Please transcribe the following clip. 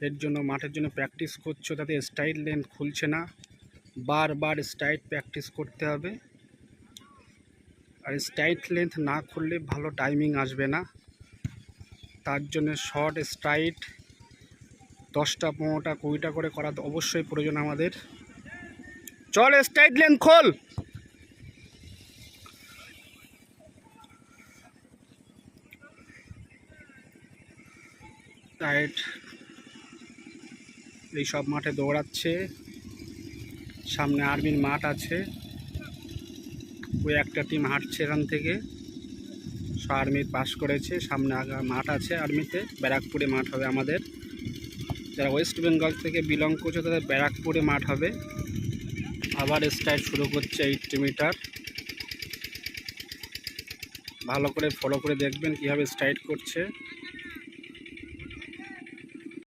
এর জন্য মাঠের জন্য প্র্যাকটিস করছো, তাতে স্ট্রাইট লেন্থ খুলছে না, বারবার স্ট্রাইট প্র্যাকটিস করতে হবে। আর স্ট্রাইট লেন্থ না খুললে ভালো টাইমিং আসবে না। তার জন্য শর্ট স্ট্রাইট 10টা 15টা 20টা করে করা তো অবশ্যই প্রয়োজন আমাদের। চল স্ট্রাইট লেন্থ খোল। স্ট্রাইট এই সব মাঠে দৌড়াচ্ছে, সামনে আর্মির মাঠ আছে, ওই একটা টিম হাঁটছে এখান থেকে, আর্মির পাস করেছে, সামনে আগা মাঠ আছে আর্মিতে, ব্যারাকপুরে মাঠ হবে আমাদের। যারা ওয়েস্ট বেঙ্গল থেকে বিলং করছে তাদের ব্যারাকপুরে মাঠ হবে। আবার স্ট্রাইট শুরু করছে 80 মিটার। ভালো করে ফলো করে দেখবেন কীভাবে স্ট্রাইট করছে।